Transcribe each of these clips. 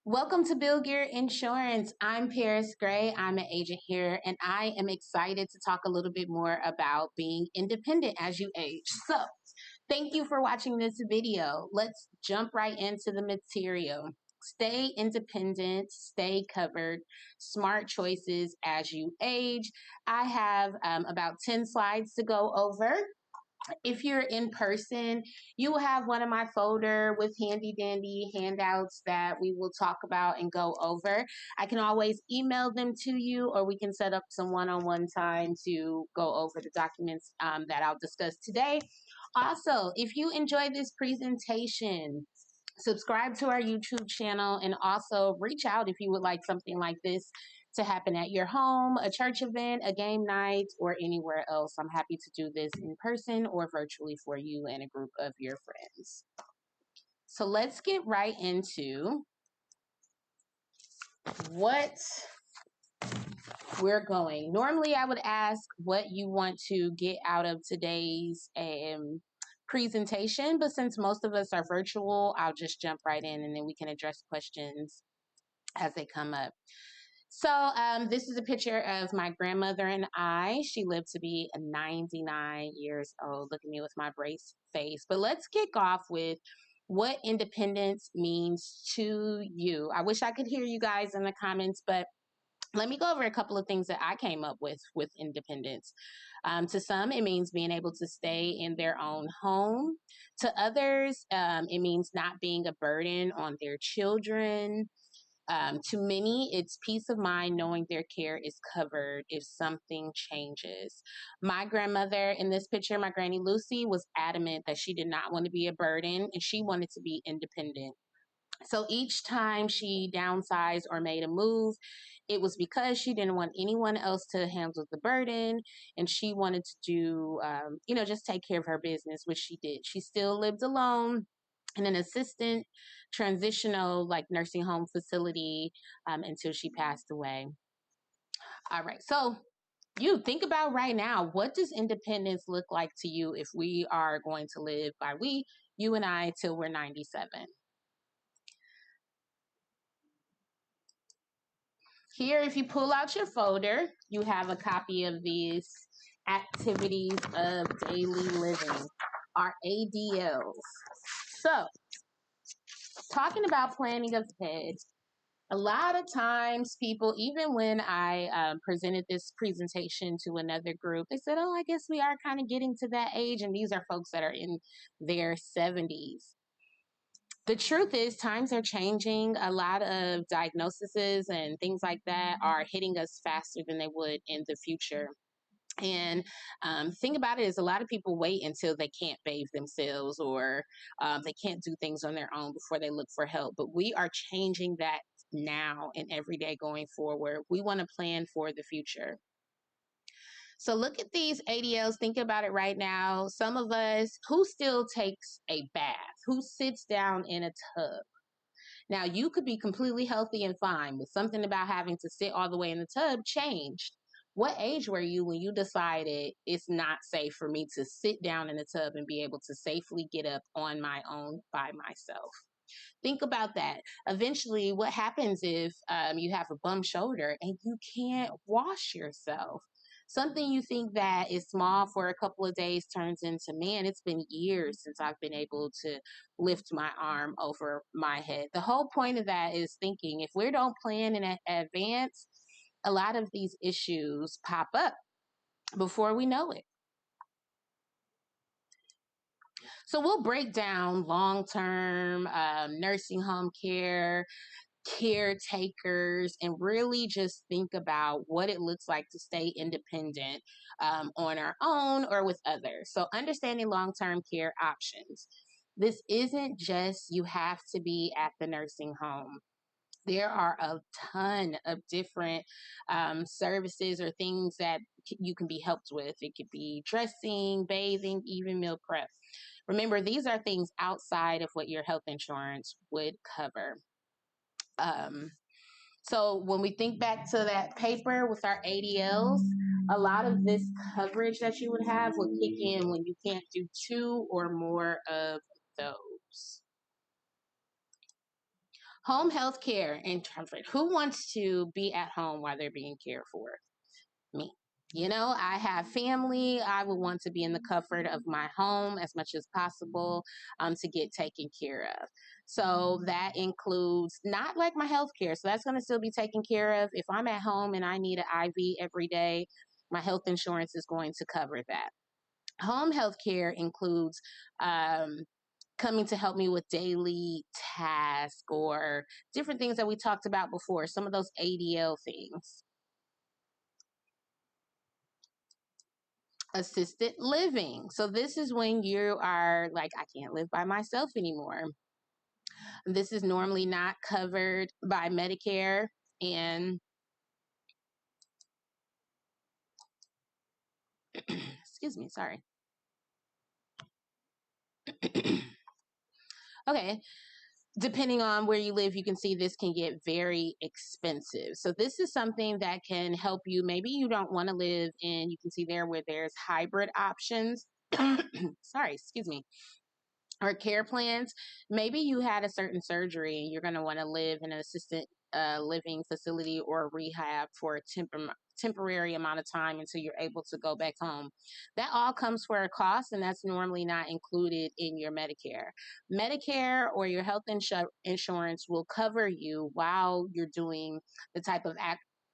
Welcome to Bill Gear Insurance. I'm Paris Gray. I'm an agent here, and I am excited to talk a little bit more about being independent as you age. So, thank you for watching this video. Let's jump right into the material. Stay independent, stay covered, smart choices as you age. I have about 10 slides to go over. If you're in person, you will have one of my folder with handy dandy handouts that we will talk about and go over. I can always email them to you, or we can set up some one-on-one time to go over the documents that I'll discuss today. Also, if you enjoy this presentation, subscribe to our YouTube channel, and also reach out if you would like something like this to happen at your home, a church event, a game night, or anywhere else. I'm happy to do this in person or virtually for you and a group of your friends. So let's get right into what we're going. Normally, I would ask what you want to get out of today's presentation, but since most of us are virtual, I'll just jump right in and then we can address questions as they come up. So this is a picture of my grandmother and I. She lived to be 99 years old. Look at me with my brace face. But let's kick off with what independence means to you. I wish I could hear you guys in the comments, but let me go over a couple of things that I came up with independence. To some, it means being able to stay in their own home. To others, it means not being a burden on their children. To many, it's peace of mind knowing their care is covered if something changes. My grandmother in this picture, my Granny Lucy, was adamant that she did not want to be a burden and she wanted to be independent. So each time she downsized or made a move, it was because she didn't want anyone else to handle the burden and she wanted to do, just take care of her business, which she did. She still lived alone in an assistant transitional like nursing home facility until she passed away. All right. So you think about right now, what does independence look like to you if we are going to live by you and I, till we're 97? Here, if you pull out your folder, you have a copy of these activities of daily living, our ADLs. So, talking about planning ahead, a lot of times people, even when I presented this presentation to another group, they said, oh, I guess we are kind of getting to that age. And these are folks that are in their 70s. The truth is, times are changing. A lot of diagnoses and things like that are hitting us faster than they would in the future. And thing about it is, a lot of people wait until they can't bathe themselves or they can't do things on their own before they look for help. But we are changing that now and every day going forward. We want to plan for the future. So look at these ADLs. Think about it right now. Some of us, who still takes a bath? Who sits down in a tub? Now, you could be completely healthy and fine, but something about having to sit all the way in the tub changed. What age were you when you decided it's not safe for me to sit down in the tub and be able to safely get up on my own by myself? Think about that. Eventually, what happens if you have a bum shoulder and you can't wash yourself? Something you think that is small for a couple of days turns into, man, it's been years since I've been able to lift my arm over my head. The whole point of that is thinking if we don't plan in advance, a lot of these issues pop up before we know it. So we'll break down long-term nursing home care, caretakers, and really just think about what it looks like to stay independent on our own or with others. So understanding long-term care options. This isn't just you have to be at the nursing home. There are a ton of different services or things that you can be helped with. It could be dressing, bathing, even meal prep. Remember, these are things outside of what your health insurance would cover. So when we think back to that paper with our ADLs, a lot of this coverage that you would have would kick in when you can't do two or more of those. Home health care and comfort. Who wants to be at home while they're being cared for? Me. You know, I have family. I would want to be in the comfort of my home as much as possible to get taken care of. So that includes not like my health care. So that's going to still be taken care of. If I'm at home and I need an IV every day, my health insurance is going to cover that. Home health care includes um, coming to help me with daily tasks or different things that we talked about before, some of those ADL things. Assisted living. So this is when you are like, I can't live by myself anymore. This is normally not covered by Medicare and excuse me, sorry. Okay, depending on where you live, you can see this can get very expensive. So this is something that can help you. Maybe you don't want to live in, you can see there where there's hybrid options. Sorry, excuse me, or care plans. Maybe you had a certain surgery and you're going to want to live in an assisted living facility or rehab for a temporary amount of time until you're able to go back home. That all comes for a cost, and that's normally not included in your Medicare. Medicare or your health insurance will cover you while you're doing the type of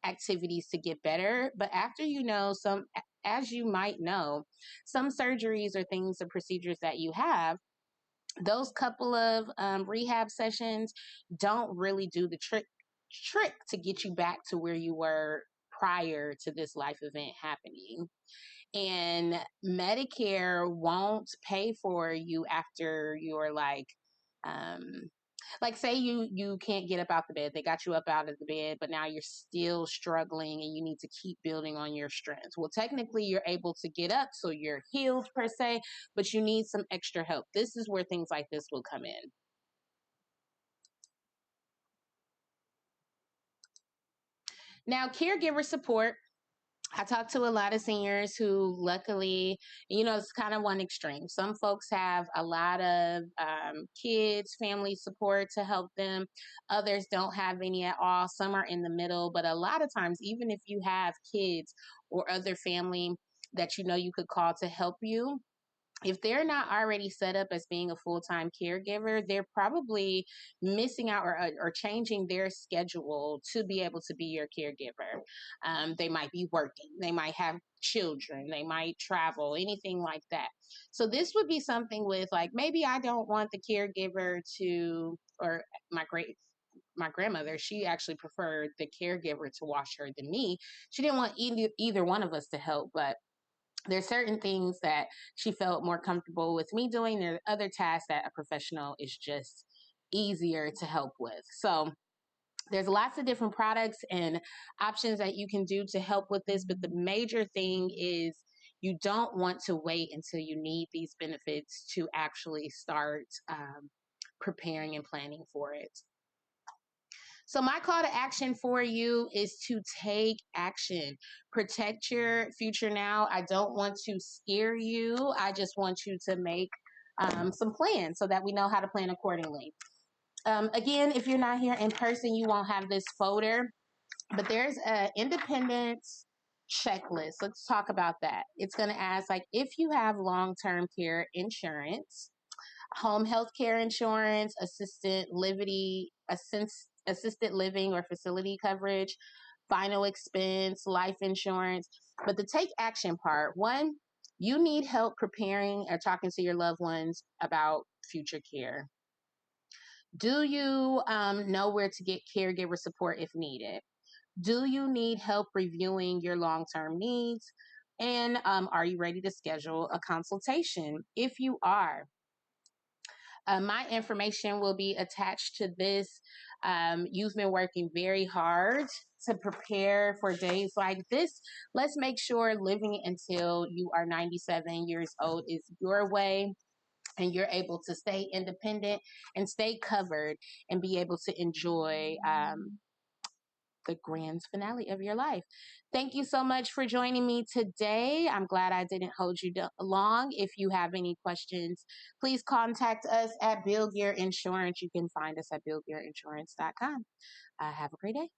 activities to get better. But after you know, some, as you might know, some surgeries or things or procedures that you have, those couple of rehab sessions don't really do the trick to get you back to where you were prior to this life event happening. And Medicare won't pay for you after you're um, like say you can't get up out the bed. They got you up out of the bed, but now you're still struggling and you need to keep building on your strength. Well, technically you're able to get up, so you're healed per se, but you need some extra help. This is where things like this will come in. Now, caregiver support. I talk to a lot of seniors who, luckily, it's kind of one extreme. Some folks have a lot of kids, family support to help them. Others don't have any at all. Some are in the middle. But a lot of times, even if you have kids or other family that you could call to help you, if they're not already set up as being a full-time caregiver, they're probably missing out or changing their schedule to be able to be your caregiver. They might be working, they might have children, they might travel, anything like that. So this would be something with like, maybe I don't want the caregiver to, or my great my grandmother, she actually preferred the caregiver to wash her than me. She didn't want either one of us to help, but there's certain things that she felt more comfortable with me doing. There are other tasks that a professional is just easier to help with. So there's lots of different products and options that you can do to help with this. But the major thing is you don't want to wait until you need these benefits to actually start preparing and planning for it. So, my call to action for you is to take action. Protect your future now. I don't want to scare you. I just want you to make some plans so that we know how to plan accordingly. Again, if you're not here in person, you won't have this folder, but there's an independence checklist. Let's talk about that. It's going to ask, like, if you have long term care insurance, home health care insurance, assisted living or facility coverage, final expense, life insurance. But the take action part, one, you need help preparing or talking to your loved ones about future care. Do you know where to get caregiver support if needed? Do you need help reviewing your long term needs? And are you ready to schedule a consultation? If you are, my information will be attached to this. You've been working very hard to prepare for days like this. Let's make sure living until you are 97 years old is your way and you're able to stay independent and stay covered and be able to enjoy the grand finale of your life. Thank you so much for joining me today. I'm glad I didn't hold you long. If you have any questions, please contact us at Bill Gear Insurance. You can find us at billgearinsurance.com. Have a great day.